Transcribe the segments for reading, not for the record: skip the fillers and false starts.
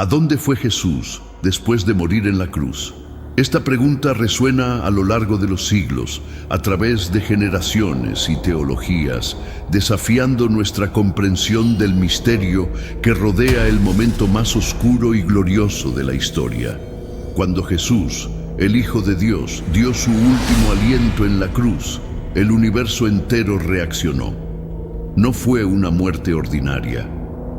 ¿A dónde fue Jesús después de morir en la cruz? Esta pregunta resuena a lo largo de los siglos, a través de generaciones y teologías, desafiando nuestra comprensión del misterio que rodea el momento más oscuro y glorioso de la historia. Cuando Jesús, el Hijo de Dios, dio su último aliento en la cruz, el universo entero reaccionó. No fue una muerte ordinaria,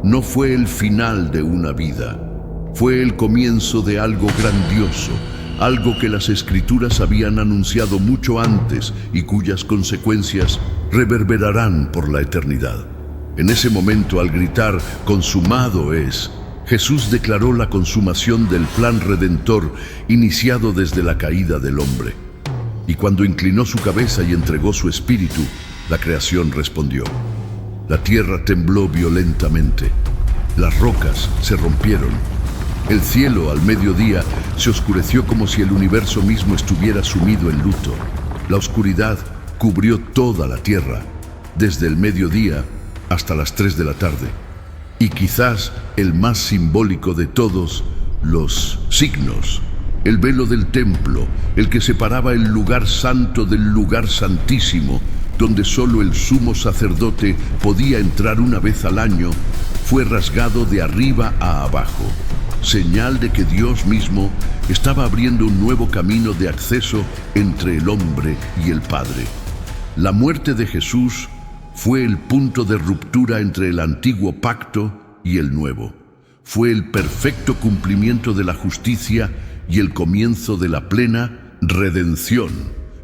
no fue el final de una vida, fue el comienzo de algo grandioso, algo que las Escrituras habían anunciado mucho antes y cuyas consecuencias reverberarán por la eternidad. En ese momento, al gritar «consumado es», Jesús declaró la consumación del plan redentor iniciado desde la caída del hombre. Y cuando inclinó su cabeza y entregó su espíritu, la creación respondió. La tierra tembló violentamente, las rocas se rompieron. El cielo al mediodía se oscureció como si el universo mismo estuviera sumido en luto. La oscuridad cubrió toda la tierra, desde el mediodía hasta las 3 de la tarde. Y quizás el más simbólico de todos, los signos. El velo del templo, el que separaba el lugar santo del lugar santísimo, donde solo el sumo sacerdote podía entrar una vez al año, fue rasgado de arriba a abajo. Señal de que Dios mismo estaba abriendo un nuevo camino de acceso entre el hombre y el Padre. La muerte de Jesús fue el punto de ruptura entre el antiguo pacto y el nuevo. Fue el perfecto cumplimiento de la justicia y el comienzo de la plena redención.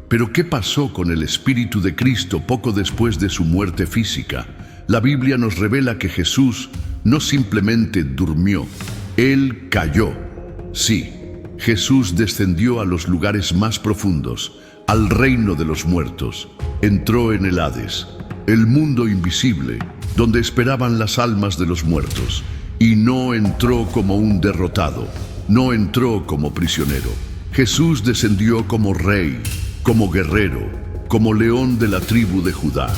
Pero ¿qué pasó con el Espíritu de Cristo poco después de su muerte física? La Biblia nos revela que Jesús no simplemente durmió, Él cayó. Sí, Jesús descendió a los lugares más profundos, al reino de los muertos. Entró en el Hades, el mundo invisible, donde esperaban las almas de los muertos. Y no entró como un derrotado, no entró como prisionero. Jesús descendió como rey, como guerrero, como león de la tribu de Judá.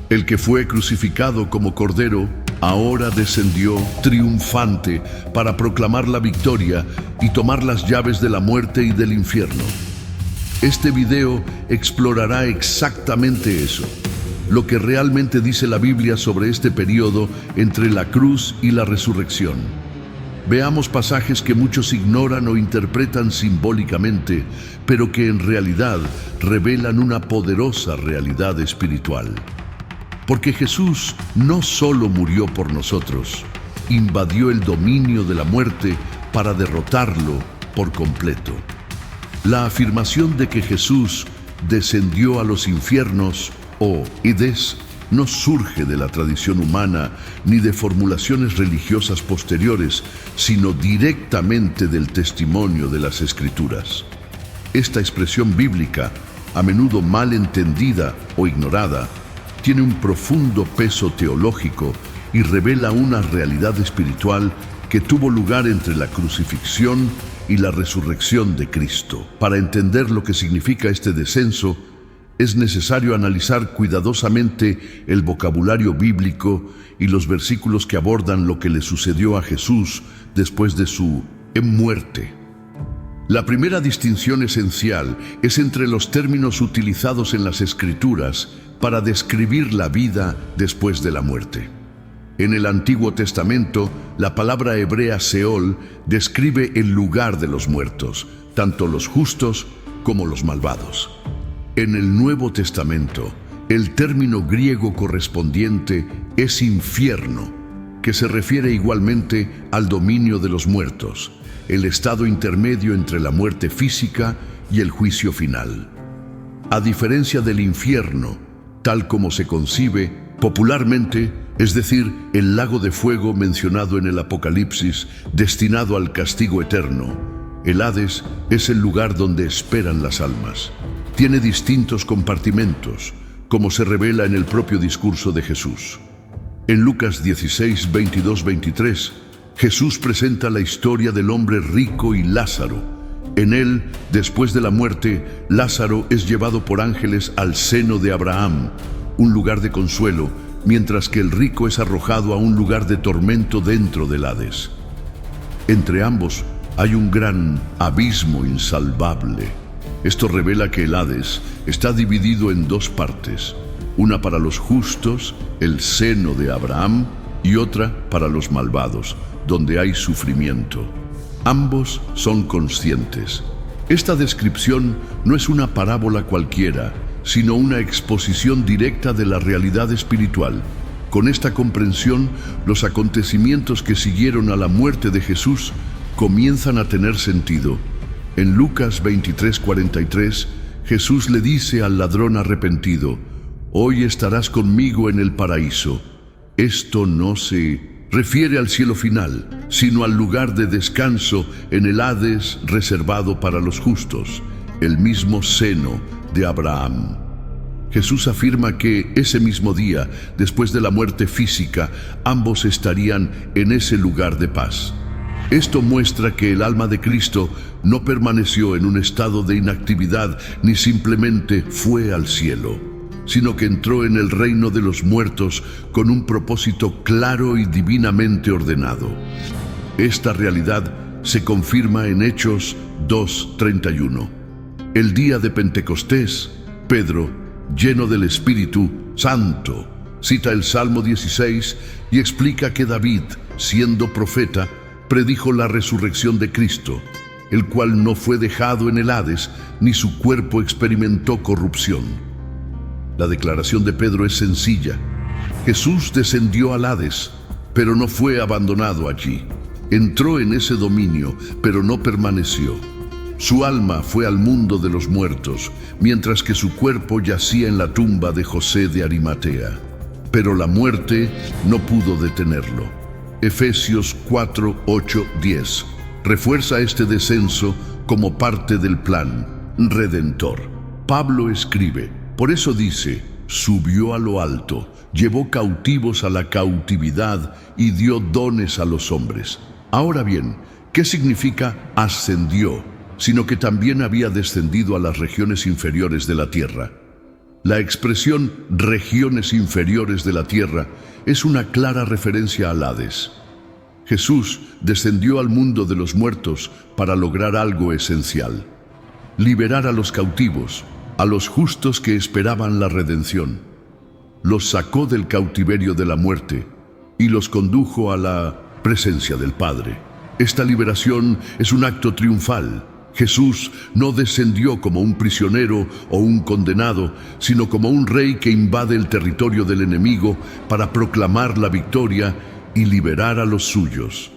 El que fue crucificado como cordero, ahora descendió triunfante para proclamar la victoria y tomar las llaves de la muerte y del infierno. Este video explorará exactamente eso, lo que realmente dice la Biblia sobre este periodo entre la cruz y la resurrección. Veamos pasajes que muchos ignoran o interpretan simbólicamente, pero que en realidad revelan una poderosa realidad espiritual. Porque Jesús no solo murió por nosotros, invadió el dominio de la muerte para derrotarlo por completo. La afirmación de que Jesús descendió a los infiernos o Hades no surge de la tradición humana ni de formulaciones religiosas posteriores, sino directamente del testimonio de las Escrituras. Esta expresión bíblica, a menudo mal entendida o ignorada, tiene un profundo peso teológico y revela una realidad espiritual que tuvo lugar entre la crucifixión y la resurrección de Cristo. Para entender lo que significa este descenso, es necesario analizar cuidadosamente el vocabulario bíblico y los versículos que abordan lo que le sucedió a Jesús después de su muerte. La primera distinción esencial es entre los términos utilizados en las Escrituras para describir la vida después de la muerte. En el Antiguo Testamento, la palabra hebrea Seol describe el lugar de los muertos, tanto los justos como los malvados. En el Nuevo Testamento, el término griego correspondiente es infierno, que se refiere igualmente al dominio de los muertos, el estado intermedio entre la muerte física y el juicio final. A diferencia del infierno, tal como se concibe popularmente, es decir, el lago de fuego mencionado en el Apocalipsis, destinado al castigo eterno, el Hades es el lugar donde esperan las almas. Tiene distintos compartimentos, como se revela en el propio discurso de Jesús. En Lucas 16, 22, 23, Jesús presenta la historia del hombre rico y Lázaro. En él, después de la muerte, Lázaro es llevado por ángeles al seno de Abraham, un lugar de consuelo, mientras que el rico es arrojado a un lugar de tormento dentro del Hades. Entre ambos hay un gran abismo insalvable. Esto revela que el Hades está dividido en dos partes, una para los justos, el seno de Abraham, y otra para los malvados, donde hay sufrimiento. Ambos son conscientes. Esta descripción no es una parábola cualquiera, sino una exposición directa de la realidad espiritual. Con esta comprensión, los acontecimientos que siguieron a la muerte de Jesús comienzan a tener sentido. En Lucas 23:43, Jesús le dice al ladrón arrepentido: «Hoy estarás conmigo en el paraíso». Esto no se refiere al cielo final, sino al lugar de descanso en el Hades reservado para los justos, el mismo seno de Abraham. Jesús afirma que ese mismo día, después de la muerte física, ambos estarían en ese lugar de paz. Esto muestra que el alma de Cristo no permaneció en un estado de inactividad ni simplemente fue al cielo, sino que entró en el reino de los muertos con un propósito claro y divinamente ordenado. Esta realidad se confirma en Hechos 2:31. El día de Pentecostés, Pedro, lleno del Espíritu Santo, cita el Salmo 16 y explica que David, siendo profeta, predijo la resurrección de Cristo, el cual no fue dejado en el Hades, ni su cuerpo experimentó corrupción. La declaración de Pedro es sencilla. Jesús descendió al Hades, pero no fue abandonado allí. Entró en ese dominio, pero no permaneció. Su alma fue al mundo de los muertos, mientras que su cuerpo yacía en la tumba de José de Arimatea. Pero la muerte no pudo detenerlo. Efesios 4:8-10 refuerza este descenso como parte del plan redentor. Pablo escribe: por eso dice, subió a lo alto, llevó cautivos a la cautividad y dio dones a los hombres. Ahora bien, ¿qué significa ascendió? Sino que también había descendido a las regiones inferiores de la tierra. La expresión regiones inferiores de la tierra es una clara referencia al Hades. Jesús descendió al mundo de los muertos para lograr algo esencial: liberar a los cautivos, a los justos que esperaban la redención. Los sacó del cautiverio de la muerte y los condujo a la presencia del Padre. Esta liberación es un acto triunfal. Jesús no descendió como un prisionero o un condenado, sino como un rey que invade el territorio del enemigo para proclamar la victoria y liberar a los suyos.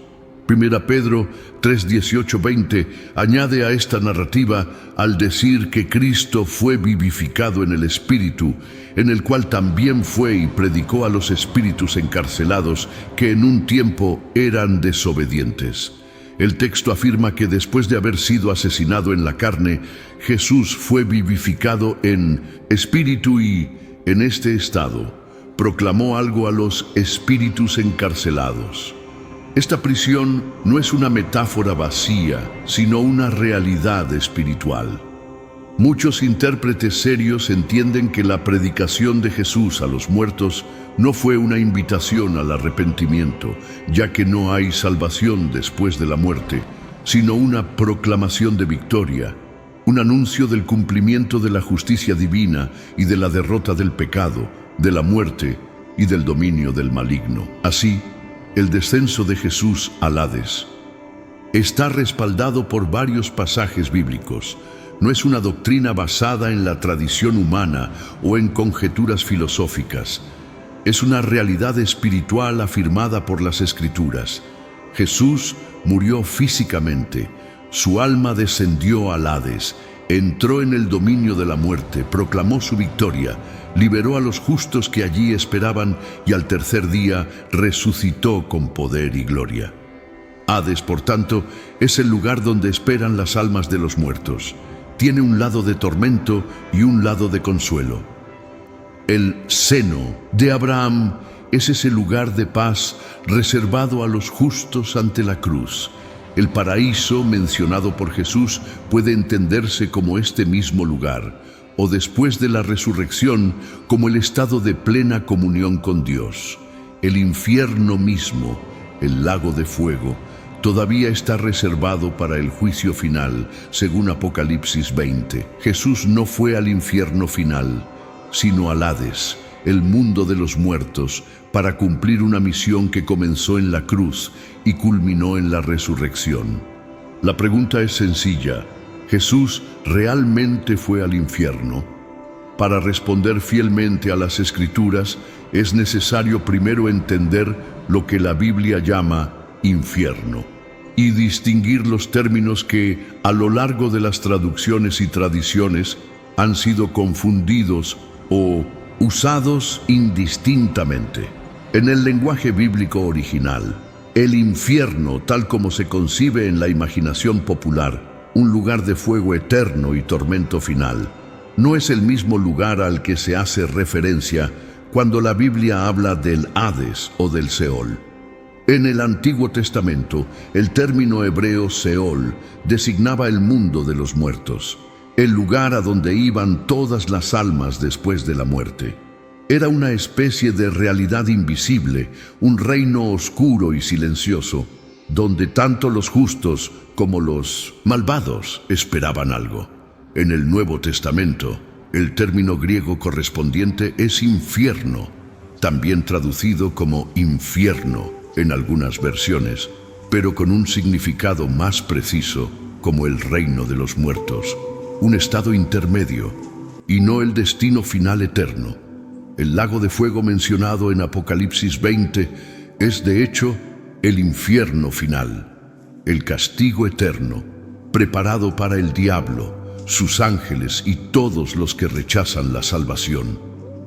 1 Pedro 3:18-20 añade a esta narrativa al decir que Cristo fue vivificado en el Espíritu, en el cual también fue y predicó a los espíritus encarcelados que en un tiempo eran desobedientes. El texto afirma que después de haber sido asesinado en la carne, Jesús fue vivificado en espíritu y, en este estado, proclamó algo a los espíritus encarcelados. Esta prisión no es una metáfora vacía, sino una realidad espiritual. Muchos intérpretes serios entienden que la predicación de Jesús a los muertos no fue una invitación al arrepentimiento, ya que no hay salvación después de la muerte, sino una proclamación de victoria, un anuncio del cumplimiento de la justicia divina y de la derrota del pecado, de la muerte y del dominio del maligno. Así, el descenso de Jesús al Hades está respaldado por varios pasajes bíblicos. No es una doctrina basada en la tradición humana o en conjeturas filosóficas. Es una realidad espiritual afirmada por las Escrituras. Jesús murió físicamente, su alma descendió al Hades, entró en el dominio de la muerte, proclamó su victoria, liberó a los justos que allí esperaban y al tercer día resucitó con poder y gloria. Hades, por tanto, es el lugar donde esperan las almas de los muertos. Tiene un lado de tormento y un lado de consuelo. El seno de Abraham es ese lugar de paz reservado a los justos ante la cruz. El paraíso mencionado por Jesús puede entenderse como este mismo lugar, o después de la resurrección como el estado de plena comunión con Dios. El infierno mismo, el lago de fuego, todavía está reservado para el juicio final, según Apocalipsis 20. Jesús no fue al infierno final, sino al Hades, el mundo de los muertos, para cumplir una misión que comenzó en la cruz y culminó en la resurrección. La pregunta es sencilla: ¿Jesús realmente fue al infierno? Para responder fielmente a las Escrituras, es necesario primero entender lo que la Biblia llama infierno y distinguir los términos que, a lo largo de las traducciones y tradiciones, han sido confundidos o usados indistintamente. En el lenguaje bíblico original, el infierno, tal como se concibe en la imaginación popular, un lugar de fuego eterno y tormento final, no es el mismo lugar al que se hace referencia cuando la Biblia habla del Hades o del Seol. En el Antiguo Testamento, el término hebreo Seol designaba el mundo de los muertos, el lugar a donde iban todas las almas después de la muerte. Era una especie de realidad invisible, un reino oscuro y silencioso, donde tanto los justos como los malvados esperaban algo. En el Nuevo Testamento, el término griego correspondiente es infierno, también traducido como infierno en algunas versiones, pero con un significado más preciso como el reino de los muertos, un estado intermedio y no el destino final eterno. El lago de fuego mencionado en Apocalipsis 20 es de hecho el infierno final, el castigo eterno, preparado para el diablo, sus ángeles y todos los que rechazan la salvación.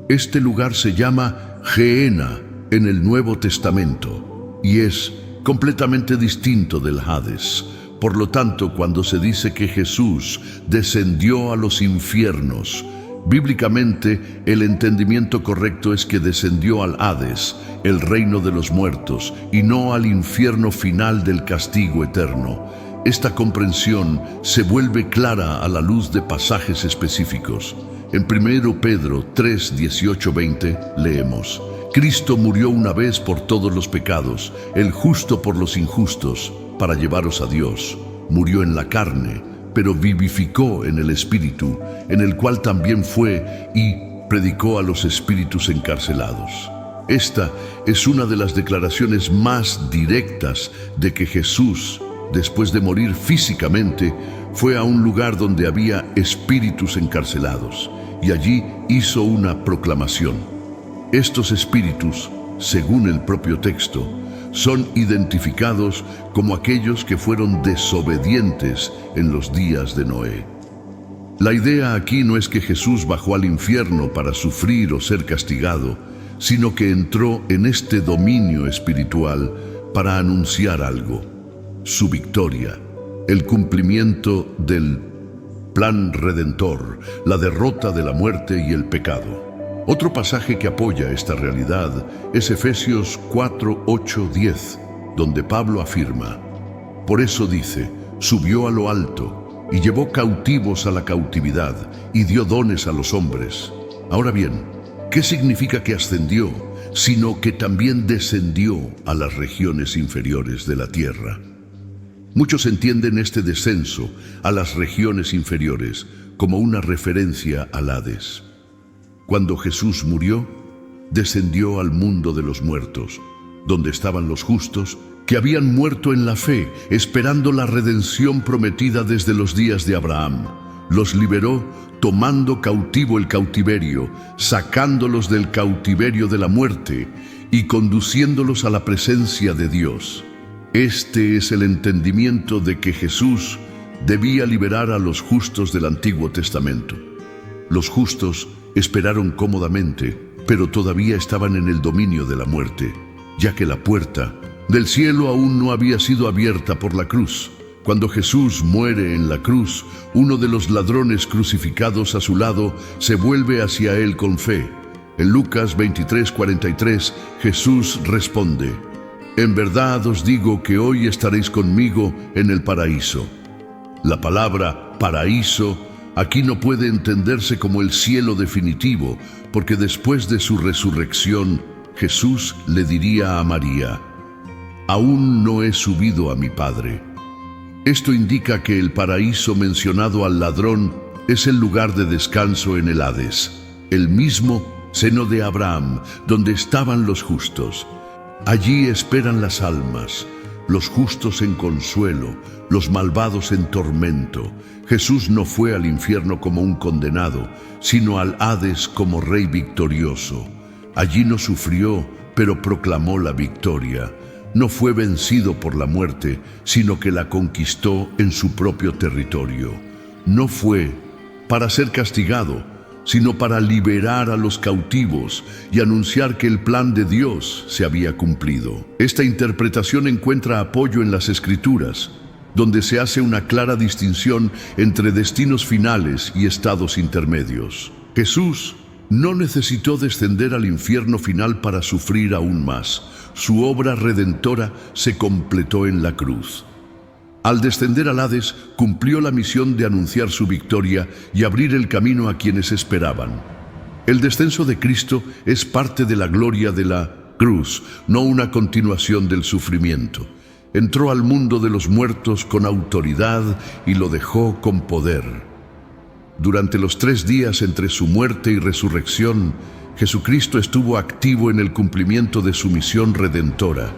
Este lugar se llama Gehenna en el Nuevo Testamento y es completamente distinto del Hades. Por lo tanto, cuando se dice que Jesús descendió a los infiernos, bíblicamente el entendimiento correcto es que descendió al Hades, el reino de los muertos, y no al infierno final del castigo eterno. Esta comprensión se vuelve clara a la luz de pasajes específicos. En 1 Pedro 3, 18, 20 leemos: Cristo murió una vez por todos los pecados, el justo por los injustos, para llevaros a Dios. Murió en la carne, pero vivificó en el Espíritu, en el cual también fue y predicó a los espíritus encarcelados. Esta es una de las declaraciones más directas de que Jesús, después de morir físicamente, fue a un lugar donde había espíritus encarcelados, y allí hizo una proclamación. Estos espíritus, según el propio texto, son identificados como aquellos que fueron desobedientes en los días de Noé. La idea aquí no es que Jesús bajó al infierno para sufrir o ser castigado, sino que entró en este dominio espiritual para anunciar algo: su victoria, el cumplimiento del plan redentor, la derrota de la muerte y el pecado. Otro pasaje que apoya esta realidad es Efesios 4, 8, 10, donde Pablo afirma: por eso dice, subió a lo alto y llevó cautivos a la cautividad y dio dones a los hombres. Ahora bien, ¿qué significa que ascendió, sino que también descendió a las regiones inferiores de la tierra? Muchos entienden este descenso a las regiones inferiores como una referencia al Hades. Cuando Jesús murió, descendió al mundo de los muertos, donde estaban los justos que habían muerto en la fe, esperando la redención prometida desde los días de Abraham. Los liberó tomando cautivo el cautiverio, sacándolos del cautiverio de la muerte y conduciéndolos a la presencia de Dios. Este es el entendimiento de que Jesús debía liberar a los justos del Antiguo Testamento. Los justos esperaron cómodamente, pero todavía estaban en el dominio de la muerte, ya que la puerta del cielo aún no había sido abierta por la cruz. Cuando Jesús muere en la cruz, uno de los ladrones crucificados a su lado se vuelve hacia él con fe. En Lucas 23:43, Jesús responde: en verdad os digo que hoy estaréis conmigo en el paraíso. La palabra paraíso aquí no puede entenderse como el cielo definitivo, porque después de su resurrección, Jesús le diría a María: aún no he subido a mi Padre. Esto indica que el paraíso mencionado al ladrón es el lugar de descanso en el Hades, el mismo seno de Abraham, donde estaban los justos. Allí esperan las almas, los justos en consuelo, los malvados en tormento. Jesús no fue al infierno como un condenado, sino al Hades como rey victorioso. Allí no sufrió, pero proclamó la victoria. No fue vencido por la muerte, sino que la conquistó en su propio territorio. No fue para ser castigado, sino para liberar a los cautivos y anunciar que el plan de Dios se había cumplido. Esta interpretación encuentra apoyo en las Escrituras, donde se hace una clara distinción entre destinos finales y estados intermedios. Jesús no necesitó descender al infierno final para sufrir aún más. Su obra redentora se completó en la cruz. Al descender al Hades, cumplió la misión de anunciar su victoria y abrir el camino a quienes esperaban. El descenso de Cristo es parte de la gloria de la cruz, no una continuación del sufrimiento. Entró al mundo de los muertos con autoridad y lo dejó con poder. Durante los 3 días entre su muerte y resurrección, Jesucristo estuvo activo en el cumplimiento de su misión redentora.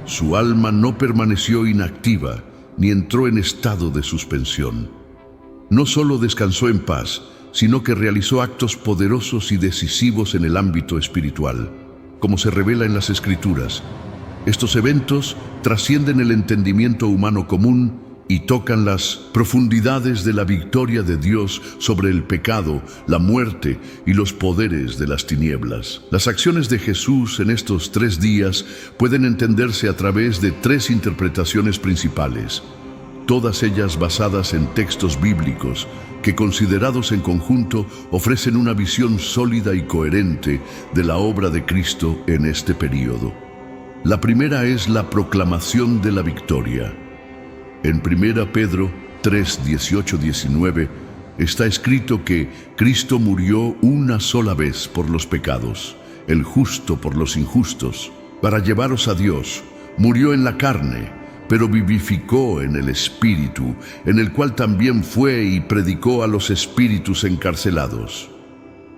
Su alma no permaneció inactiva, ni entró en estado de suspensión. No solo descansó en paz, sino que realizó actos poderosos y decisivos en el ámbito espiritual, como se revela en las Escrituras. Estos eventos trascienden el entendimiento humano común y tocan las profundidades de la victoria de Dios sobre el pecado, la muerte y los poderes de las tinieblas. Las acciones de Jesús en estos 3 días pueden entenderse a través de 3 interpretaciones principales, todas ellas basadas en textos bíblicos que, considerados en conjunto, ofrecen una visión sólida y coherente de la obra de Cristo en este período. La primera es la proclamación de la victoria. En 1 Pedro 3, 18-19 está escrito que Cristo murió una sola vez por los pecados, el justo por los injustos, para llevaros a Dios. Murió en la carne, pero vivificó en el Espíritu, en el cual también fue y predicó a los espíritus encarcelados.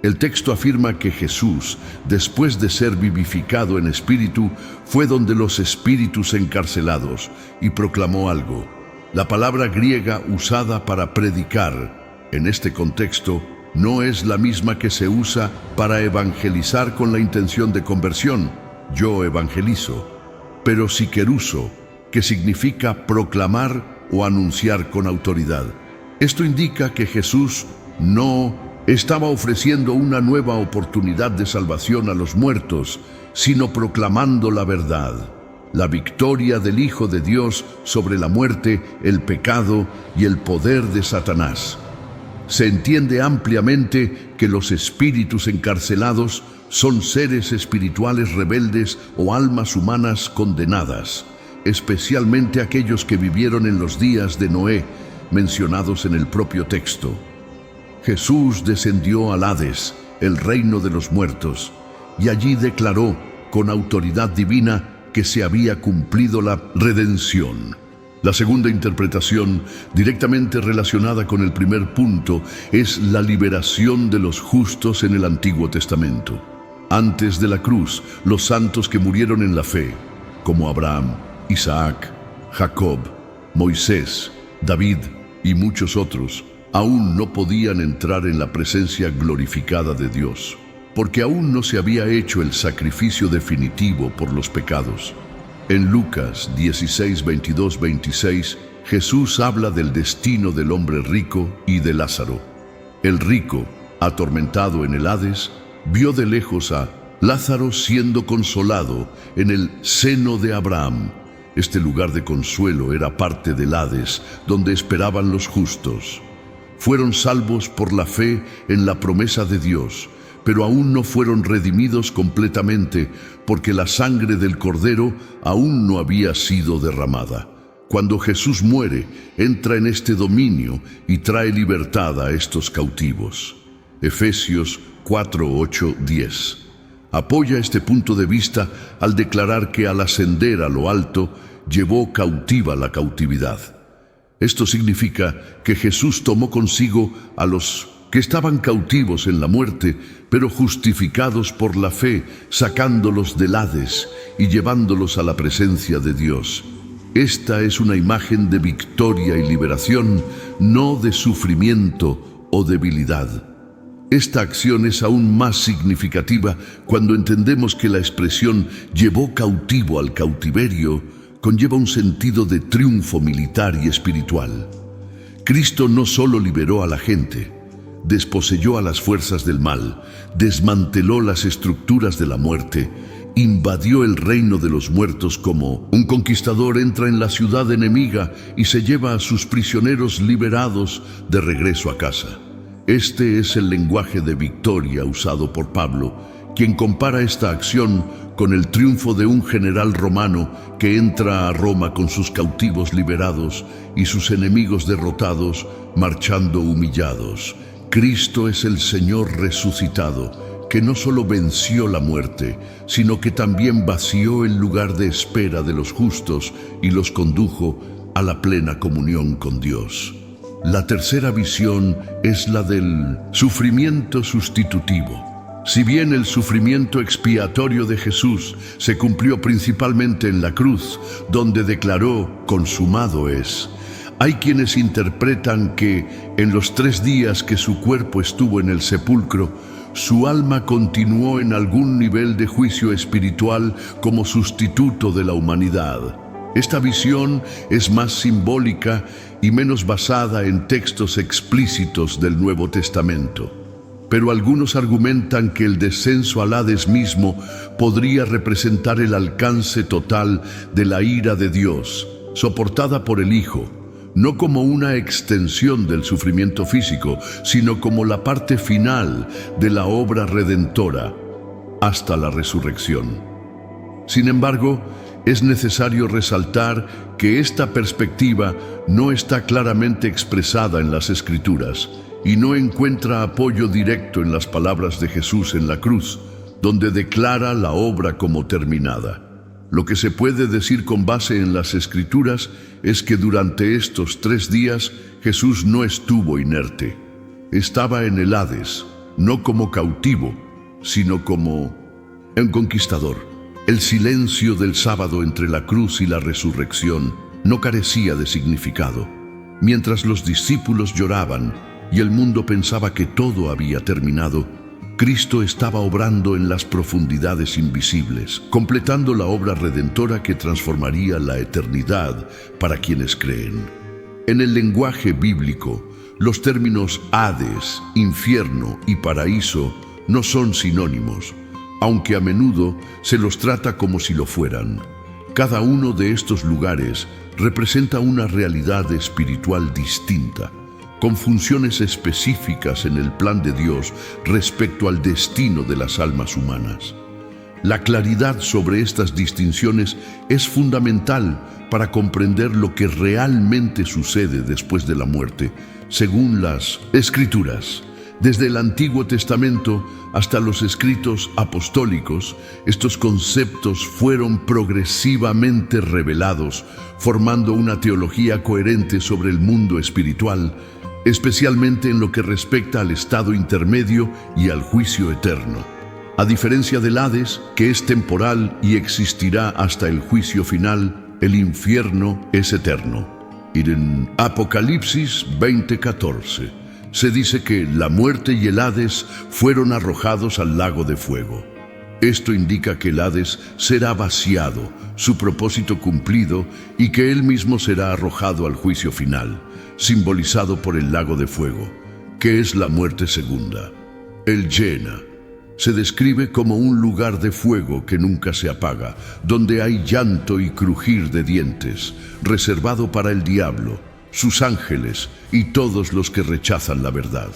El texto afirma que Jesús, después de ser vivificado en espíritu, fue donde los espíritus encarcelados y proclamó algo. La palabra griega usada para predicar en este contexto no es la misma que se usa para evangelizar con la intención de conversión. Yo evangelizo, pero sikeruso, que significa proclamar o anunciar con autoridad. Esto indica que Jesús no estaba ofreciendo una nueva oportunidad de salvación a los muertos, sino proclamando la verdad, la victoria del Hijo de Dios sobre la muerte, el pecado y el poder de Satanás. Se entiende ampliamente que los espíritus encarcelados son seres espirituales rebeldes o almas humanas condenadas, especialmente aquellos que vivieron en los días de Noé, mencionados en el propio texto. Jesús descendió al Hades, el reino de los muertos, y allí declaró con autoridad divina que se había cumplido la redención. La segunda interpretación, directamente relacionada con el primer punto, es la liberación de los justos en el Antiguo Testamento. Antes de la cruz, los santos que murieron en la fe, como Abraham, Isaac, Jacob, Moisés, David y muchos otros, aún no podían entrar en la presencia glorificada de Dios, porque aún no se había hecho el sacrificio definitivo por los pecados. En Lucas 16, 22, 26, Jesús habla del destino del hombre rico y de Lázaro. El rico, atormentado en el Hades, vio de lejos a Lázaro siendo consolado en el seno de Abraham. Este lugar de consuelo era parte del Hades, donde esperaban los justos. Fueron salvos por la fe en la promesa de Dios, pero aún no fueron redimidos completamente porque la sangre del Cordero aún no había sido derramada. Cuando Jesús muere, entra en este dominio y trae libertad a estos cautivos. Efesios 4, 8, 10. apoya este punto de vista al declarar que al ascender a lo alto, llevó cautiva la cautividad. Esto significa que Jesús tomó consigo a los que estaban cautivos en la muerte, pero justificados por la fe, sacándolos del Hades y llevándolos a la presencia de Dios. Esta es una imagen de victoria y liberación, no de sufrimiento o debilidad. Esta acción es aún más significativa cuando entendemos que la expresión «llevó cautivo al cautiverio» conlleva un sentido de triunfo militar y espiritual. Cristo no solo liberó a la gente, desposeyó a las fuerzas del mal, desmanteló las estructuras de la muerte, invadió el reino de los muertos como un conquistador entra en la ciudad enemiga y se lleva a sus prisioneros liberados de regreso a casa. Este es el lenguaje de victoria usado por Pablo, quien compara esta acción con el triunfo de un general romano que entra a Roma con sus cautivos liberados y sus enemigos derrotados, marchando humillados. Cristo es el Señor resucitado, que no solo venció la muerte, sino que también vació el lugar de espera de los justos y los condujo a la plena comunión con Dios. La tercera visión es la del sufrimiento sustitutivo. Si bien el sufrimiento expiatorio de Jesús se cumplió principalmente en la cruz, donde declaró «consumado es», hay quienes interpretan que en los 3 días que su cuerpo estuvo en el sepulcro, su alma continuó en algún nivel de juicio espiritual como sustituto de la humanidad. Esta visión es más simbólica y menos basada en textos explícitos del Nuevo Testamento. Pero algunos argumentan que el descenso al Hades mismo podría representar el alcance total de la ira de Dios, soportada por el Hijo, no como una extensión del sufrimiento físico, sino como la parte final de la obra redentora, hasta la resurrección. Sin embargo, es necesario resaltar que esta perspectiva no está claramente expresada en las Escrituras y no encuentra apoyo directo en las palabras de Jesús en la cruz, donde declara la obra como terminada. Lo que se puede decir con base en las Escrituras es que durante estos 3 días Jesús no estuvo inerte. Estaba en el Hades, no como cautivo, sino como un conquistador. El silencio del sábado entre la cruz y la resurrección no carecía de significado. Mientras los discípulos lloraban y el mundo pensaba que todo había terminado, Cristo estaba obrando en las profundidades invisibles, completando la obra redentora que transformaría la eternidad para quienes creen. En el lenguaje bíblico, los términos Hades, infierno y paraíso no son sinónimos, aunque a menudo se los trata como si lo fueran. Cada uno de estos lugares representa una realidad espiritual distinta, con funciones específicas en el plan de Dios respecto al destino de las almas humanas. La claridad sobre estas distinciones es fundamental para comprender lo que realmente sucede después de la muerte, según las Escrituras. Desde el Antiguo Testamento hasta los escritos apostólicos, estos conceptos fueron progresivamente revelados, formando una teología coherente sobre el mundo espiritual, especialmente en lo que respecta al estado intermedio y al juicio eterno. A diferencia del Hades, que es temporal y existirá hasta el juicio final, el infierno es eterno. Y en Apocalipsis 20:14 se dice que la muerte y el Hades fueron arrojados al lago de fuego. Esto indica que el Hades será vaciado, su propósito cumplido, y que él mismo será arrojado al juicio final, simbolizado por el lago de fuego, que es la muerte segunda. El Gehenna se describe como un lugar de fuego que nunca se apaga, donde hay llanto y crujir de dientes, reservado para el diablo, sus ángeles y todos los que rechazan la verdad.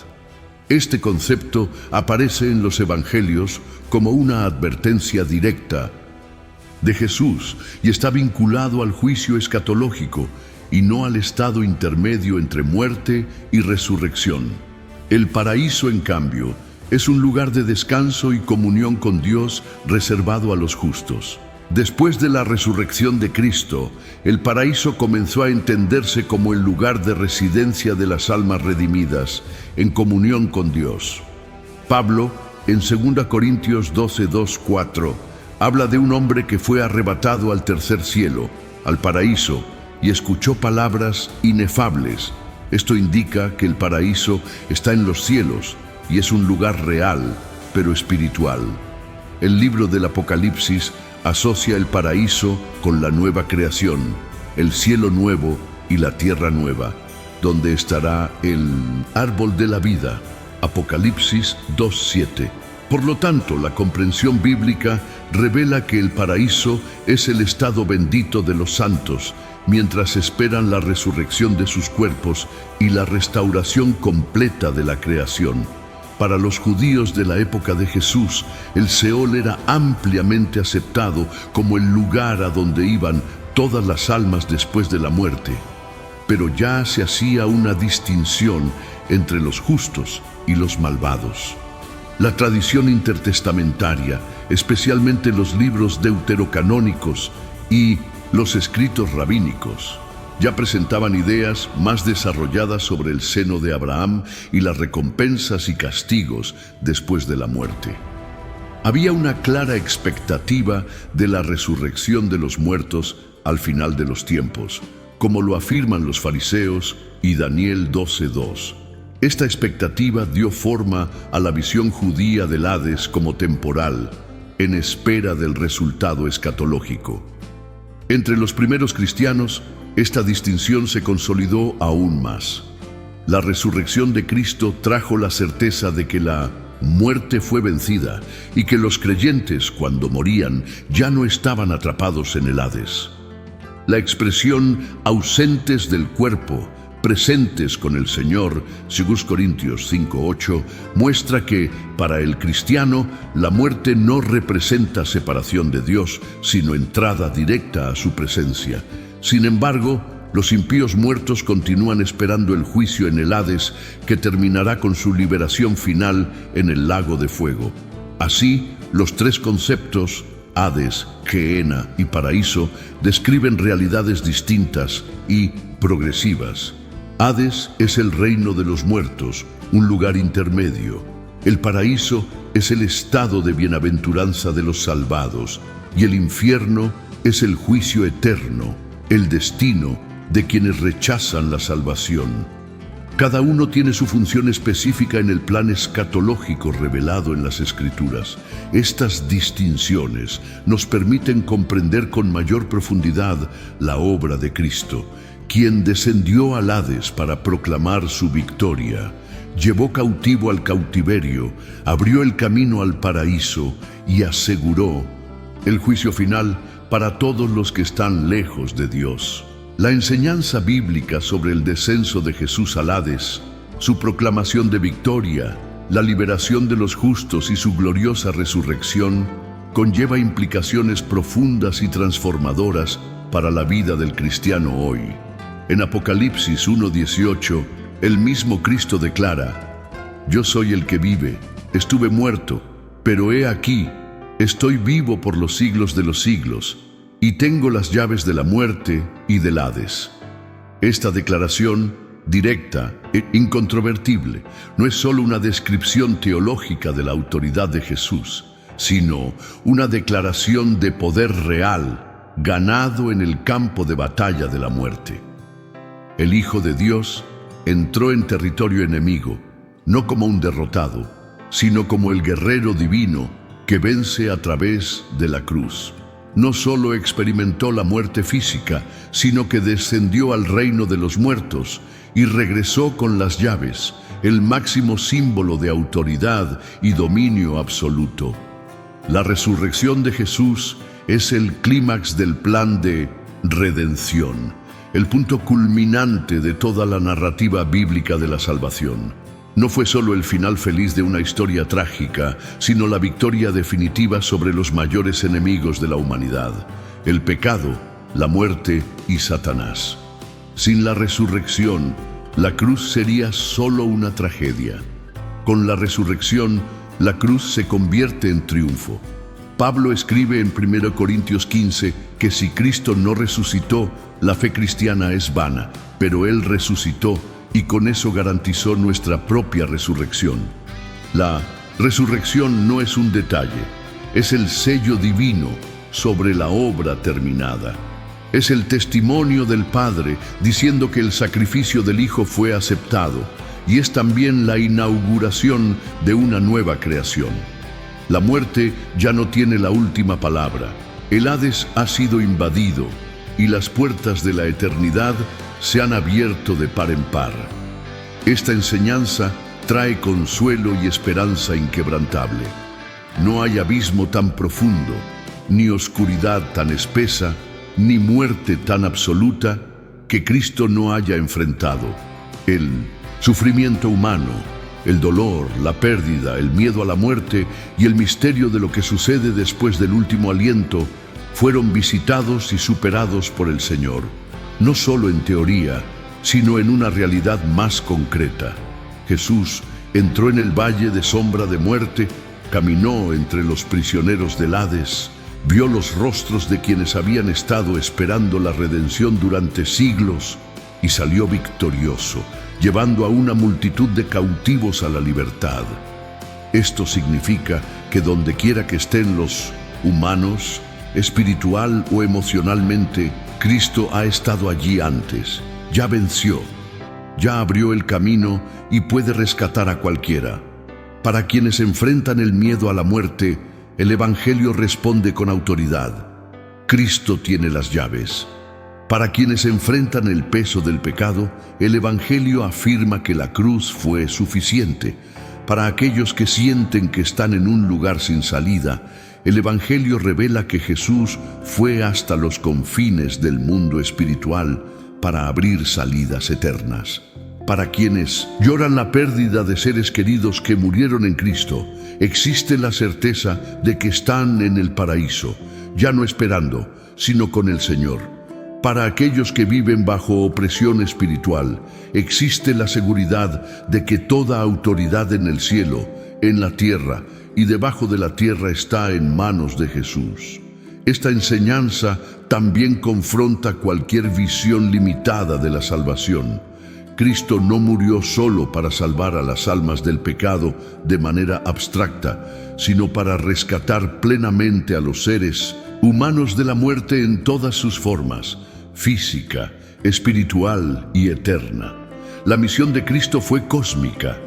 Este concepto aparece en los evangelios como una advertencia directa de Jesús y está vinculado al juicio escatológico y no al estado intermedio entre muerte y resurrección. El paraíso, en cambio, Es un lugar de descanso y comunión con Dios reservado a los justos. Después de la resurrección de Cristo, el paraíso comenzó a entenderse como el lugar de residencia de las almas redimidas, en comunión con Dios. Pablo, en 2 Corintios 12, 2, 4, habla de un hombre que fue arrebatado al tercer cielo, al paraíso, y escuchó palabras inefables. Esto indica que el paraíso está en los cielos y es un lugar real, pero espiritual. El libro del Apocalipsis asocia el paraíso con la nueva creación, el cielo nuevo y la tierra nueva, donde estará el árbol de la vida. Apocalipsis 2:7. Por lo tanto, la comprensión bíblica revela que el paraíso es el estado bendito de los santos, mientras esperan la resurrección de sus cuerpos y la restauración completa de la creación. Para los judíos de la época de Jesús, el Seol era ampliamente aceptado como el lugar a donde iban todas las almas después de la muerte. Pero ya se hacía una distinción entre los justos y los malvados. La tradición intertestamentaria, especialmente los libros deuterocanónicos y los escritos rabínicos, ya presentaban ideas más desarrolladas sobre el seno de Abraham y las recompensas y castigos después de la muerte. Había una clara expectativa de la resurrección de los muertos al final de los tiempos, como lo afirman los fariseos y Daniel 12:2. Esta expectativa dio forma a la visión judía del Hades como temporal, en espera del resultado escatológico. Entre los primeros cristianos, esta distinción se consolidó aún más. La resurrección de Cristo trajo la certeza de que la muerte fue vencida y que los creyentes, cuando morían, ya no estaban atrapados en el Hades. La expresión ausentes del cuerpo, presentes con el Señor, 2 Corintios 5:8, muestra que, para el cristiano, la muerte no representa separación de Dios, sino entrada directa a su presencia. Sin embargo, los impíos muertos continúan esperando el juicio en el Hades, que terminará con su liberación final en el lago de fuego. Así, los tres conceptos, Hades, Gehenna y paraíso, describen realidades distintas y progresivas. Hades es el reino de los muertos, un lugar intermedio. El paraíso es el estado de bienaventuranza de los salvados, y el infierno es el juicio eterno, el destino de quienes rechazan la salvación. Cada uno tiene su función específica en el plan escatológico revelado en las Escrituras. Estas distinciones nos permiten comprender con mayor profundidad la obra de Cristo, quien descendió al Hades para proclamar su victoria, llevó cautivo al cautiverio, abrió el camino al paraíso y aseguró el juicio final para todos los que están lejos de Dios. La enseñanza bíblica sobre el descenso de Jesús al Hades, su proclamación de victoria, la liberación de los justos y su gloriosa resurrección, conlleva implicaciones profundas y transformadoras para la vida del cristiano hoy. En Apocalipsis 1:18, el mismo Cristo declara: «Yo soy el que vive, estuve muerto, pero he aquí, estoy vivo por los siglos de los siglos, y tengo las llaves de la muerte y del Hades». Esta declaración, directa e incontrovertible, no es solo una descripción teológica de la autoridad de Jesús, sino una declaración de poder real, ganado en el campo de batalla de la muerte. El Hijo de Dios entró en territorio enemigo, no como un derrotado, sino como el guerrero divino que vence a través de la cruz. No solo experimentó la muerte física, sino que descendió al reino de los muertos y regresó con las llaves, el máximo símbolo de autoridad y dominio absoluto. La resurrección de Jesús es el clímax del plan de redención, el punto culminante de toda la narrativa bíblica de la salvación. No fue solo el final feliz de una historia trágica, sino la victoria definitiva sobre los mayores enemigos de la humanidad: el pecado, la muerte y Satanás. Sin la resurrección, la cruz sería solo una tragedia. Con la resurrección, la cruz se convierte en triunfo. Pablo escribe en 1 Corintios 15 que si Cristo no resucitó, la fe cristiana es vana, pero Él resucitó y con eso garantizó nuestra propia resurrección. La resurrección no es un detalle, es el sello divino sobre la obra terminada. Es el testimonio del Padre diciendo que el sacrificio del Hijo fue aceptado y es también la inauguración de una nueva creación. La muerte ya no tiene la última palabra. El Hades ha sido invadido y las puertas de la eternidad se han abierto de par en par. Esta enseñanza trae consuelo y esperanza inquebrantable. No hay abismo tan profundo, ni oscuridad tan espesa, ni muerte tan absoluta que Cristo no haya enfrentado. El sufrimiento humano, el dolor, la pérdida, el miedo a la muerte y el misterio de lo que sucede después del último aliento fueron visitados y superados por el Señor, no solo en teoría, sino en una realidad más concreta. Jesús entró en el valle de sombra de muerte, caminó entre los prisioneros del Hades, vio los rostros de quienes habían estado esperando la redención durante siglos y salió victorioso, llevando a una multitud de cautivos a la libertad. Esto significa que donde quiera que estén los humanos, espiritual o emocionalmente, Cristo ha estado allí antes, ya venció, ya abrió el camino y puede rescatar a cualquiera. Para quienes enfrentan el miedo a la muerte, el Evangelio responde con autoridad. Cristo tiene las llaves. Para quienes enfrentan el peso del pecado, el Evangelio afirma que la cruz fue suficiente. Para aquellos que sienten que están en un lugar sin salida, el Evangelio revela que Jesús fue hasta los confines del mundo espiritual para abrir salidas eternas. Para quienes lloran la pérdida de seres queridos que murieron en Cristo, existe la certeza de que están en el paraíso, ya no esperando, sino con el Señor. Para aquellos que viven bajo opresión espiritual, existe la seguridad de que toda autoridad en el cielo, en la tierra y debajo de la tierra está en manos de Jesús. Esta enseñanza también confronta cualquier visión limitada de la salvación. Cristo no murió solo para salvar a las almas del pecado de manera abstracta, sino para rescatar plenamente a los seres humanos de la muerte en todas sus formas, física, espiritual y eterna. La misión de Cristo fue cósmica.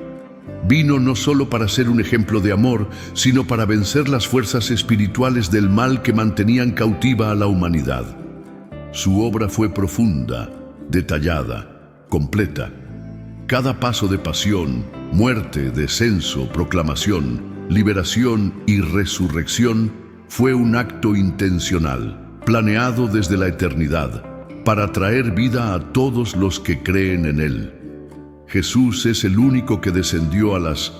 Vino no solo para ser un ejemplo de amor, sino para vencer las fuerzas espirituales del mal que mantenían cautiva a la humanidad. Su obra fue profunda, detallada, completa. Cada paso de pasión, muerte, descenso, proclamación, liberación y resurrección fue un acto intencional, planeado desde la eternidad, para traer vida a todos los que creen en Él. Jesús es el único que descendió a las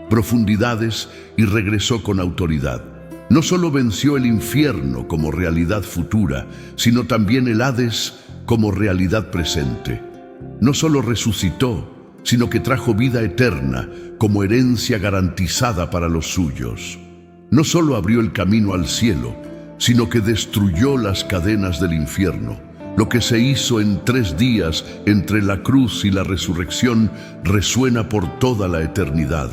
profundidades y regresó con autoridad. No solo venció el infierno como realidad futura, sino también el Hades como realidad presente. No solo resucitó, sino que trajo vida eterna como herencia garantizada para los suyos. No solo abrió el camino al cielo, sino que destruyó las cadenas del infierno. Lo que se hizo en 3 días entre la cruz y la resurrección resuena por toda la eternidad.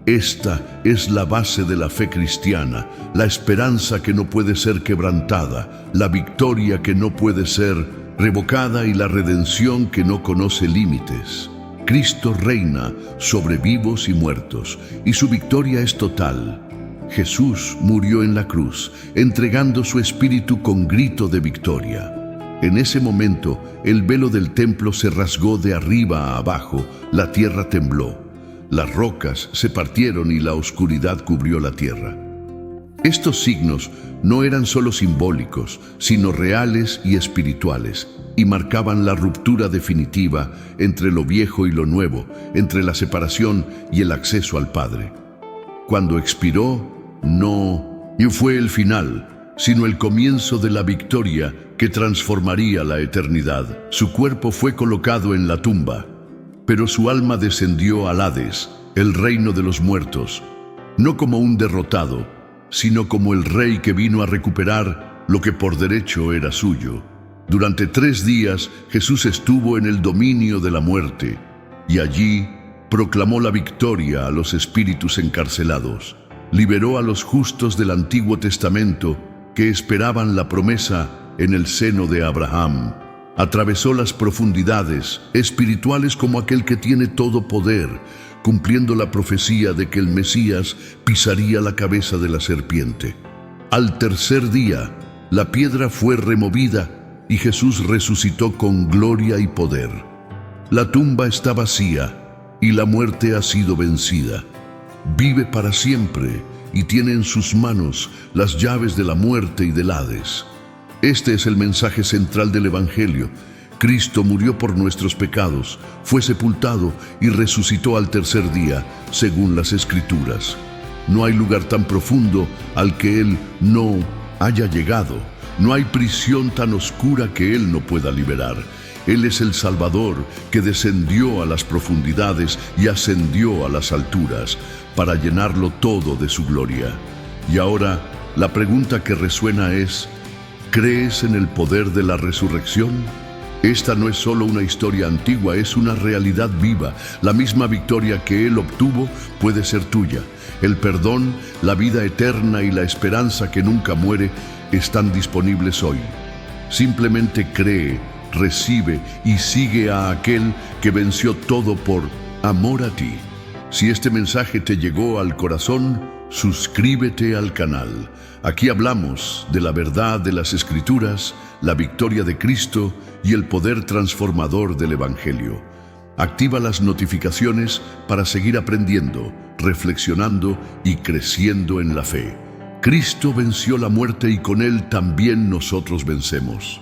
Esta es la base de la fe cristiana, la esperanza que no puede ser quebrantada, la victoria que no puede ser revocada y la redención que no conoce límites. Cristo reina sobre vivos y muertos, y su victoria es total. Jesús murió en la cruz, entregando su espíritu con grito de victoria. En ese momento, el velo del templo se rasgó de arriba a abajo, la tierra tembló, las rocas se partieron y la oscuridad cubrió la tierra. Estos signos no eran solo simbólicos, sino reales y espirituales, y marcaban la ruptura definitiva entre lo viejo y lo nuevo, entre la separación y el acceso al Padre. Cuando expiró, no fue el final, sino el comienzo de la victoria que transformaría la eternidad. Su cuerpo fue colocado en la tumba, pero su alma descendió al Hades, el reino de los muertos. no como un derrotado, sino como el rey que vino a recuperar lo que por derecho era suyo. Durante 3 días Jesús estuvo en el dominio de la muerte y allí proclamó la victoria a los espíritus encarcelados. Liberó a los justos del Antiguo Testamento que esperaban la promesa en el seno de Abraham. Atravesó las profundidades espirituales como aquel que tiene todo poder, cumpliendo la profecía de que el Mesías pisaría la cabeza de la serpiente. Al tercer día, la piedra fue removida y Jesús resucitó con gloria y poder. La tumba está vacía y la muerte ha sido vencida. Vive para siempre y tiene en sus manos las llaves de la muerte y del Hades. Este es el mensaje central del Evangelio. Cristo murió por nuestros pecados, fue sepultado y resucitó al tercer día, según las Escrituras. No hay lugar tan profundo al que Él no haya llegado. No hay prisión tan oscura que Él no pueda liberar. Él es el Salvador que descendió a las profundidades y ascendió a las alturas para llenarlo todo de su gloria. Y ahora, la pregunta que resuena es: ¿crees en el poder de la resurrección? Esta no es solo una historia antigua, es una realidad viva. La misma victoria que Él obtuvo puede ser tuya. El perdón, la vida eterna y la esperanza que nunca muere están disponibles hoy. Simplemente cree, recibe y sigue a aquel que venció todo por amor a ti. Si este mensaje te llegó al corazón, suscríbete al canal. Aquí hablamos de la verdad de las Escrituras, la victoria de Cristo y el poder transformador del Evangelio. Activa las notificaciones para seguir aprendiendo, reflexionando y creciendo en la fe. Cristo venció la muerte y con Él también nosotros vencemos.